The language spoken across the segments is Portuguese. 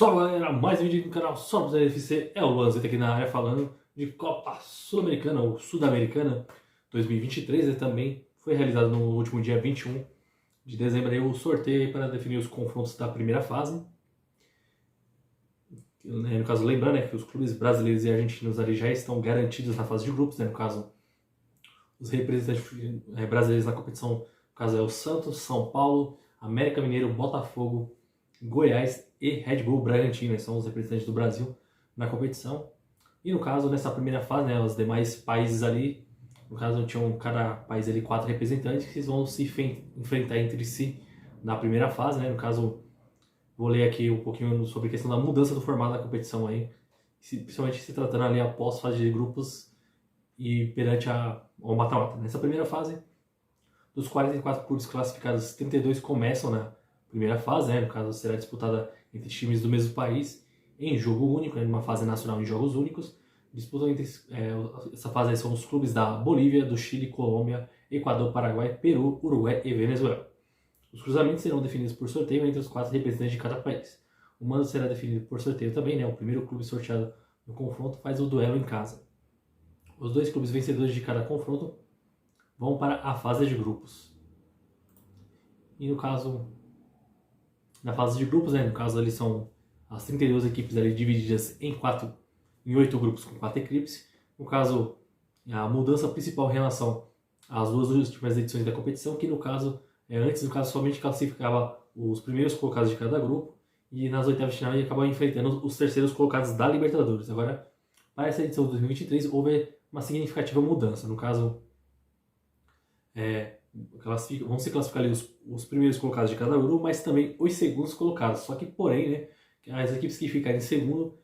Fala galera, mais um vídeo aqui no canal só para você FC, é o Luanzito aqui na área falando de Copa Sul-Americana ou Sudamericana 2023 e também foi realizado no último dia 21 de dezembro aí, o sorteio para definir os confrontos da primeira fase. No caso, lembrando que os clubes brasileiros e argentinos ali já estão garantidos na fase de grupos, no caso, os representantes brasileiros na competição, no caso é o Santos, São Paulo, América Mineiro, Botafogo, Goiás e Red Bull Bragantino, são os representantes do Brasil na competição. E no caso, nessa primeira fase, os demais países ali, no caso tinham cada país ali 4 representantes que vão se enfrentar entre si na primeira fase, no caso, vou ler aqui um pouquinho sobre a questão da mudança do formato da competição aí, principalmente se tratando ali após fase de grupos e perante ao mata-mata. Nessa primeira fase, dos 44 clubes classificados, 32 começam na primeira fase, no caso será disputada entre times do mesmo país, em jogo único, numa fase nacional em jogos únicos. Disputam entre essa fase aí são os clubes da Bolívia, do Chile, Colômbia, Equador, Paraguai, Peru, Uruguai e Venezuela. Os cruzamentos serão definidos por sorteio entre os 4 representantes de cada país. O mando será definido por sorteio também, o primeiro clube sorteado no confronto faz o duelo em casa. Os 2 clubes vencedores de cada confronto vão para a fase de grupos. E no caso, na fase de grupos, no caso ali são as 32 equipes ali divididas em 8 grupos com 4 equipes. No caso, a mudança principal em relação às 2 últimas edições da competição, que no caso, antes somente classificava os primeiros colocados de cada grupo, e nas oitavas de final acabava enfrentando os terceiros colocados da Libertadores. Agora, para essa edição de 2023, houve uma significativa mudança. No caso, vão se classificar ali os primeiros colocados de cada grupo, mas também os segundos colocados. Só que, porém, as equipes que ficarem em segundo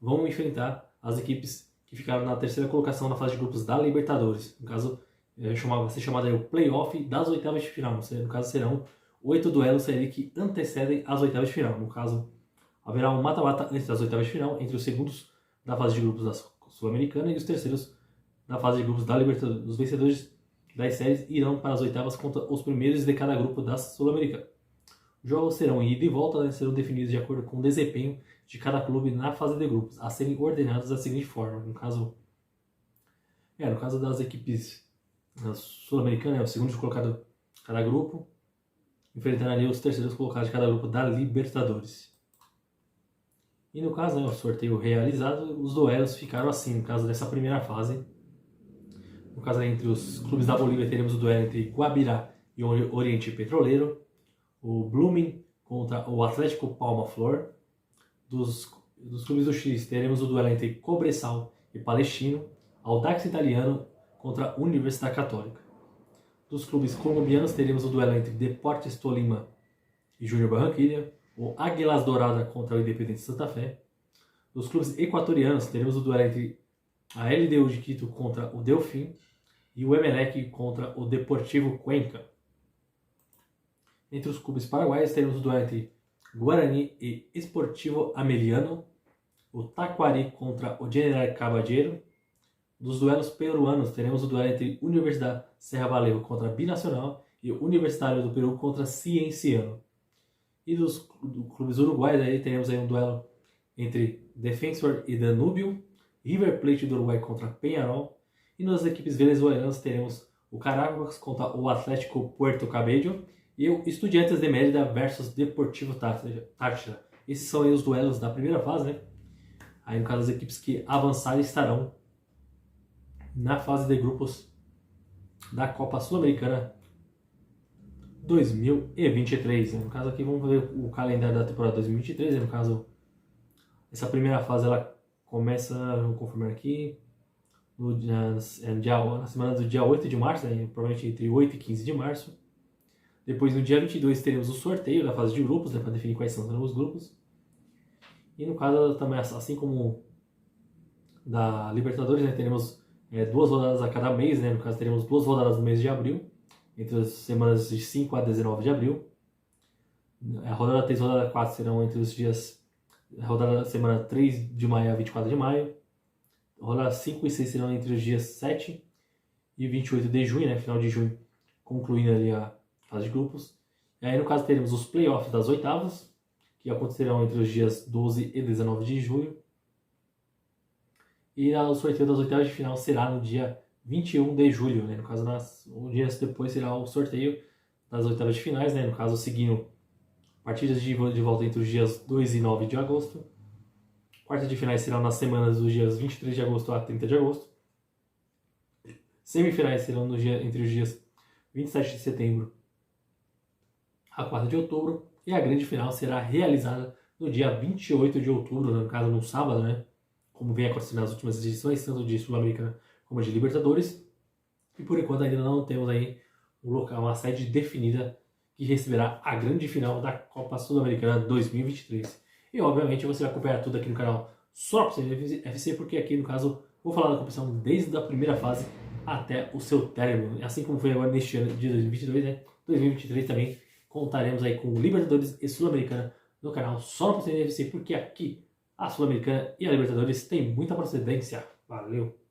vão enfrentar as equipes que ficaram na terceira colocação na fase de grupos da Libertadores. No caso, vai ser chamado aí o playoff das oitavas de final. No caso, serão 8 duelos aí que antecedem as oitavas de final. No caso, haverá um mata-mata antes das oitavas de final entre os segundos da fase de grupos da Sul-Americana e os terceiros da fase de grupos da Libertadores. Os vencedores das séries irão para as oitavas contra os primeiros de cada grupo da Sul-Americana. Os jogos serão ida e volta, serão definidos de acordo com o desempenho de cada clube na fase de grupos, a serem ordenados da seguinte forma. No caso das equipes sul-americanas, o segundo colocado de cada grupo, enfrentando ali os terceiros colocados de cada grupo da Libertadores. E no caso, o sorteio realizado, os duelos ficaram assim, no caso dessa primeira fase. No caso, entre os clubes da Bolívia, teremos o duelo entre Guabirá e Oriente Petroleiro, o Blooming contra o Atlético Palma Flor. Dos clubes do Chile, teremos o duelo entre Cobresal e Palestino, Audax Italiano contra a Universidade Católica. Dos clubes colombianos, teremos o duelo entre Deportes Tolima e Júnior Barranquilla, o Águilas Dourada contra o Independiente Santa Fé. Dos clubes equatorianos, teremos o duelo entre a LDU de Quito contra o Delfim e o Emelec contra o Deportivo Cuenca. Entre os clubes paraguaios, teremos o duelo entre Guarani e Esportivo Ameliano, o Taquari contra o General Caballero. Dos duelos peruanos, teremos o duelo entre Universidade Serra Vallejo contra Binacional e o Universitário do Peru contra Cienciano. E dos clubes uruguaios, teremos um duelo entre Defensor e Danúbio, River Plate do Uruguai contra Peñarol. E nas equipes venezuelanas teremos o Caracas contra o Atlético Puerto Cabello e o Estudiantes de Mérida versus Deportivo Táchira. Esses são aí os duelos da primeira fase, Aí no caso as equipes que avançarem estarão na fase de grupos da Copa Sul-Americana 2023. No caso aqui vamos ver o calendário da temporada 2023. No caso, essa primeira fase ela começa, vou confirmar aqui, na semana do dia 8 de março, provavelmente entre 8 e 15 de março. Depois, no dia 22, teremos o sorteio da fase de grupos, para definir quais são os grupos. E no caso, também, assim como da Libertadores, teremos 2 rodadas a cada mês. No caso, teremos 2 rodadas no mês de abril, entre as semanas de 5 a 19 de abril. A rodada 3 e a rodada 4 serão entre os dias... A rodada da semana 3 de maio a 24 de maio. A rodada 5 e 6 serão entre os dias 7 e 28 de junho, final de junho, concluindo ali a fase de grupos. E aí, no caso, teremos os playoffs das oitavas, que acontecerão entre os dias 12 e 19 de julho. E o sorteio das oitavas de final será no dia 21 de julho, né? No caso, um dia depois será o sorteio das oitavas de finais, né? No caso, seguindo partidas de volta entre os dias 2 e 9 de agosto. Quartas de finais serão nas semanas dos dias 23 de agosto a 30 de agosto. Semifinais serão entre os dias 27 de setembro a 4 de outubro. E a grande final será realizada no dia 28 de outubro, no caso no sábado, né? Como vem acontecendo nas últimas edições, tanto de Sul-Americana como de Libertadores. E por enquanto ainda não temos aí uma sede definida que receberá a grande final da Copa Sul-Americana 2023. E obviamente você vai acompanhar tudo aqui no canal só para você FC, porque aqui no caso vou falar da competição desde a primeira fase até o seu término. Assim como foi agora neste ano de 2022, né? 2023 também contaremos aí com Libertadores e Sul-Americana no canal só para você FC, porque aqui a Sul-Americana e a Libertadores tem muita procedência. Valeu!